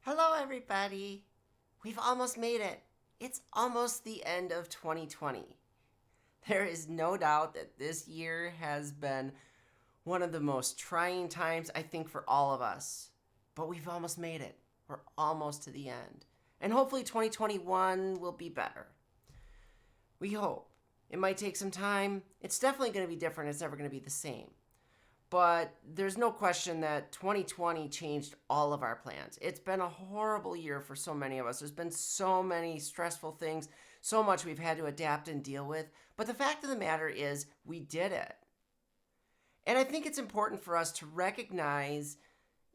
Hello, everybody. We've almost made it. It's almost the end of 2020. There is no doubt that this year has been one of the most trying times, I think, for all of us. But we've almost made it. We're almost to the end. And hopefully, 2021 will be better. We hope. It might take some time. It's definitely going to be different. It's never going to be the same. But there's no question that 2020 changed all of our plans. It's been a horrible year for so many of us. There's been so many stressful things, so much we've had to adapt and deal with. But the fact of the matter is, we did it. And I think it's important for us to recognize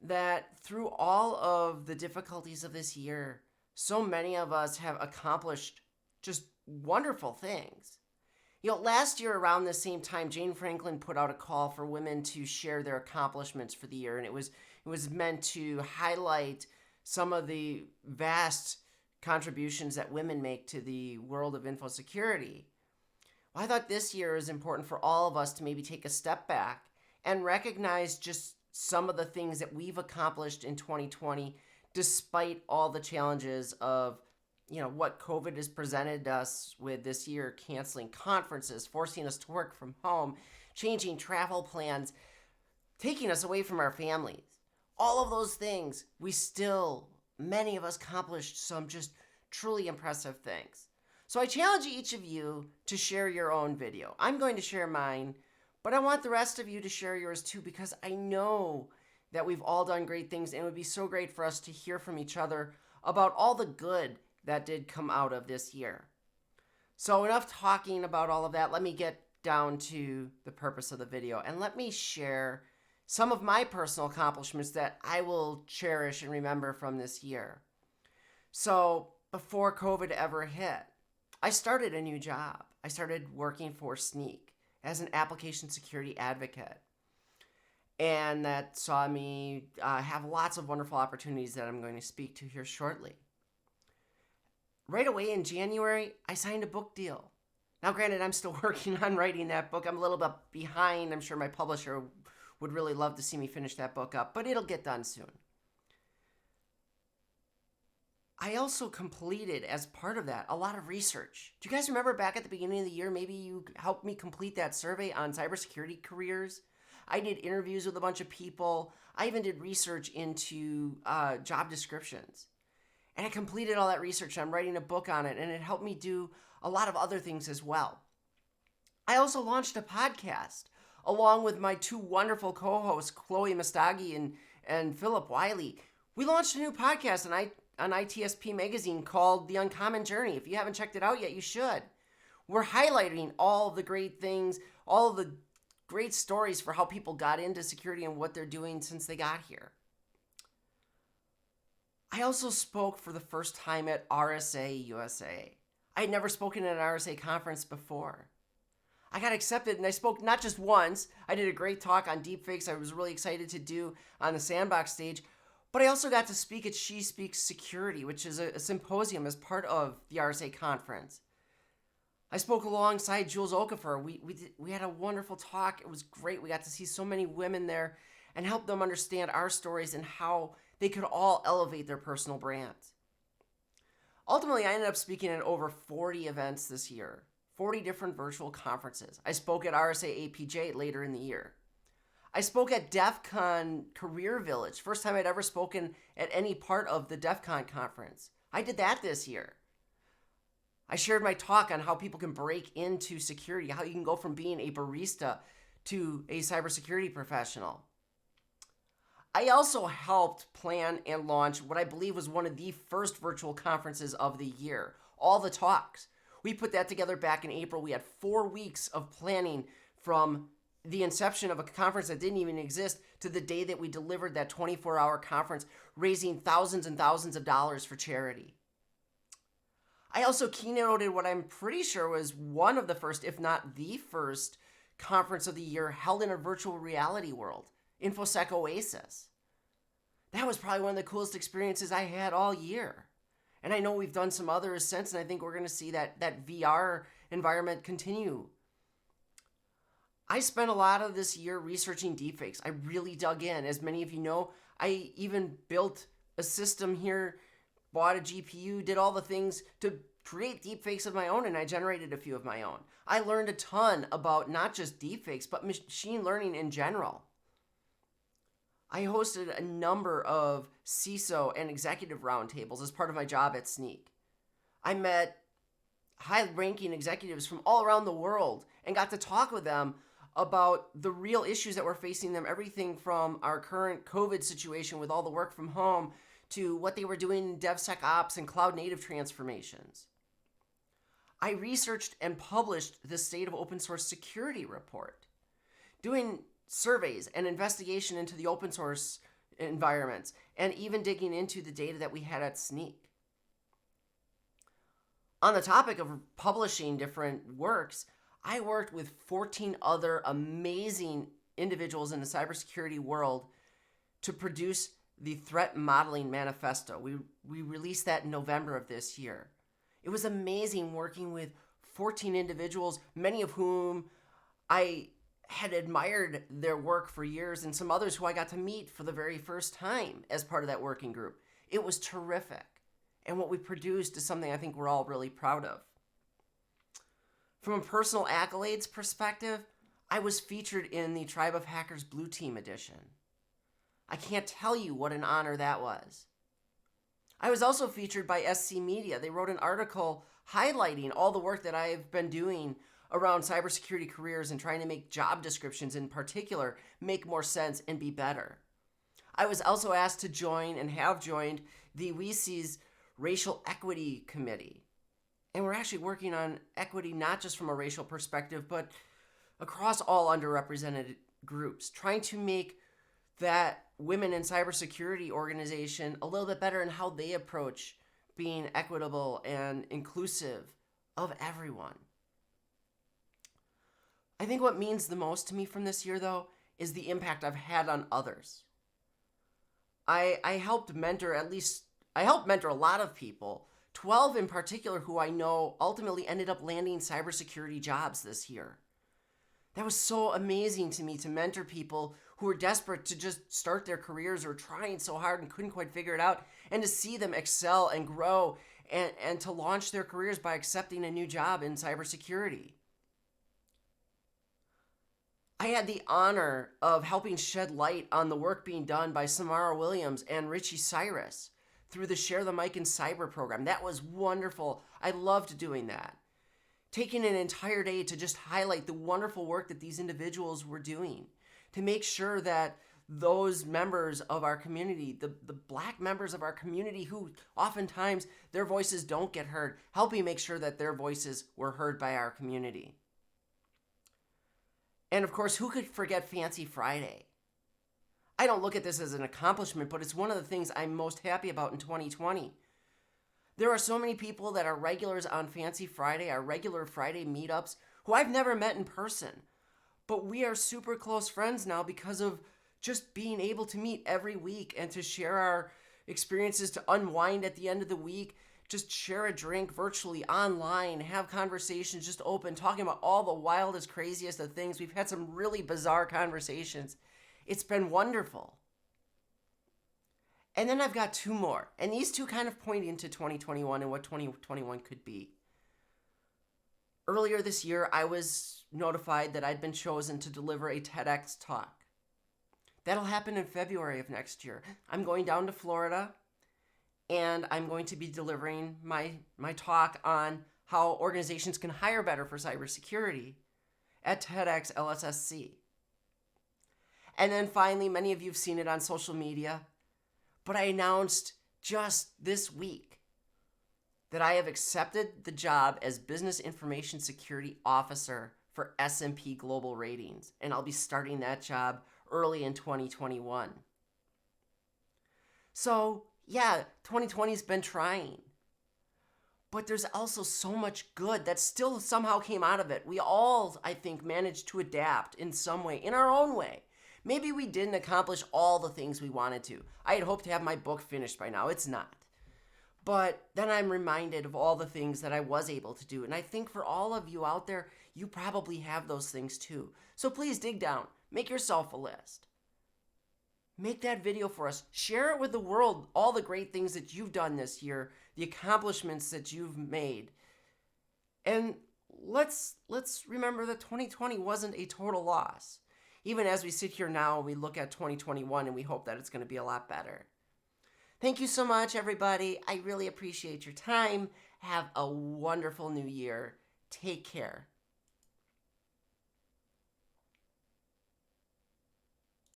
that through all of the difficulties of this year, so many of us have accomplished just wonderful things. Last year around the same time, Jane Franklin put out a call for women to share their accomplishments for the year, and it was meant to highlight some of the vast contributions that women make to the world of infosecurity. Well, I thought this year is important for all of us to maybe take a step back and recognize just some of the things that we've accomplished in 2020, despite all the challenges of what COVID has presented us with this year, canceling conferences, forcing us to work from home, changing travel plans, taking us away from our families. All of those things, many of us accomplished some just truly impressive things. So I challenge each of you to share your own video. I'm going to share mine, but I want the rest of you to share yours too, because I know that we've all done great things, and it would be so great for us to hear from each other about all the good that did come out of this year. So enough talking about all of that. Let me get down to the purpose of the video, and let me share some of my personal accomplishments that I will cherish and remember from this year. So before COVID ever hit, I started a new job. I started working for Sneak as an application security advocate. And that saw me have lots of wonderful opportunities that I'm going to speak to here shortly. Right away in January, I signed a book deal. Now, granted, I'm still working on writing that book. I'm a little bit behind. I'm sure my publisher would really love to see me finish that book up, but it'll get done soon. I also completed, as part of that, a lot of research. Do you guys remember back at the beginning of the year, maybe you helped me complete that survey on cybersecurity careers? I did interviews with a bunch of people. I even did research into job descriptions. And I completed all that research. I'm writing a book on it, and it helped me do a lot of other things as well. I also launched a podcast along with my two wonderful co-hosts, Chloe Mastagi and Philip Wiley. We launched a new podcast on ITSP Magazine called The Uncommon Journey. If you haven't checked it out yet, you should. We're highlighting all the great things, all the great stories for how people got into security and what they're doing since they got here. I also spoke for the first time at RSA USA. I had never spoken at an RSA conference before. I got accepted, and I spoke not just once. I did a great talk on deepfakes I was really excited to do on the Sandbox stage, but I also got to speak at She Speaks Security, which is a symposium as part of the RSA conference. I spoke alongside Jules Okafor. We had a wonderful talk. It was great. We got to see so many women there and help them understand our stories and how they could all elevate their personal brands. Ultimately, I ended up speaking at over 40 events this year, 40 different virtual conferences. I spoke at RSA APJ later in the year. I spoke at DEF CON Career Village, first time I'd ever spoken at any part of the DEF CON conference. I did that this year. I shared my talk on how people can break into security, how you can go from being a barista to a cybersecurity professional. I also helped plan and launch what I believe was one of the first virtual conferences of the year, All the Talks. We put that together back in April. We had 4 weeks of planning from the inception of a conference that didn't even exist to the day that we delivered that 24-hour conference, raising thousands and thousands of dollars for charity. I also keynoted what I'm pretty sure was one of the first, if not the first, conference of the year held in a virtual reality world, InfoSec Oasis. That was probably one of the coolest experiences I had all year. And I know we've done some others since, and I think we're going to see that VR environment continue. I spent a lot of this year researching deepfakes. I really dug in. As many of you know, I even built a system here, bought a GPU, did all the things to create deepfakes of my own, and I generated a few of my own. I learned a ton about not just deepfakes, but machine learning in general. I hosted a number of CISO and executive roundtables as part of my job at Sneak. I met high-ranking executives from all around the world and got to talk with them about the real issues that were facing them, everything from our current COVID situation with all the work from home to what they were doing in DevSecOps and cloud-native transformations. I researched and published the State of Open Source Security report, doing surveys and investigation into the open source environments, and even digging into the data that we had at Sneak. On the topic of publishing different works, I worked with 14 other amazing individuals in the cybersecurity world to produce the Threat Modeling Manifesto. We released that in November of this year. It was amazing working with 14 individuals, many of whom I had admired their work for years, and some others who I got to meet for the very first time as part of that working group. It was terrific. And what we produced is something I think we're all really proud of. From a personal accolades perspective, I was featured in the Tribe of Hackers Blue Team edition. I can't tell you what an honor that was. I was also featured by SC Media. They wrote an article highlighting all the work that I've been doing around cybersecurity careers and trying to make job descriptions in particular make more sense and be better. I was also asked to join and have joined the WEC's Racial Equity Committee. And we're actually working on equity not just from a racial perspective, but across all underrepresented groups, trying to make that women in cybersecurity organization a little bit better in how they approach being equitable and inclusive of everyone. I think what means the most to me from this year, though, is the impact I've had on others. I helped mentor a lot of people, 12 in particular who I know ultimately ended up landing cybersecurity jobs this year. That was so amazing to me to mentor people who were desperate to just start their careers or trying so hard and couldn't quite figure it out, and to see them excel and grow and to launch their careers by accepting a new job in cybersecurity. I had the honor of helping shed light on the work being done by Samara Williams and Richie Cyrus through the Share the Mic in Cyber program. That was wonderful. I loved doing that. Taking an entire day to just highlight the wonderful work that these individuals were doing, to make sure that those members of our community, the Black members of our community who oftentimes their voices don't get heard, helping make sure that their voices were heard by our community. And of course, who could forget Fancy Friday? I don't look at this as an accomplishment, but it's one of the things I'm most happy about in 2020. There are so many people that are regulars on Fancy Friday, our regular Friday meetups, who I've never met in person. But we are super close friends now because of just being able to meet every week and to share our experiences, to unwind at the end of the week, just share a drink virtually online, have conversations just open, talking about all the wildest, craziest of things. We've had some really bizarre conversations. It's been wonderful. And then I've got two more, and these two kind of point into 2021 and what 2021 could be. Earlier this year, I was notified that I'd been chosen to deliver a TEDx Talk. That'll happen in February of next year. I'm going down to Florida, and I'm going to be delivering my talk on how organizations can hire better for cybersecurity at TEDx LSSC. And then finally, many of you have seen it on social media, but I announced just this week that I have accepted the job as Business Information Security Officer for S&P Global Ratings, and I'll be starting that job early in 2021. So, yeah, 2020's been trying, but there's also so much good that still somehow came out of it. We all, I think, managed to adapt in some way, in our own way. Maybe we didn't accomplish all the things we wanted to. I had hoped to have my book finished by now. It's not. But then I'm reminded of all the things that I was able to do. And I think for all of you out there, you probably have those things too. So please dig down. Make yourself a list. make that video for us. Share it with the world, all the great things that you've done this year, the accomplishments that you've made. And let's remember that 2020 wasn't a total loss. Even as we sit here now, we look at 2021 and we hope that it's going to be a lot better. Thank you so much, everybody. I really appreciate your time. Have a wonderful new year. Take care.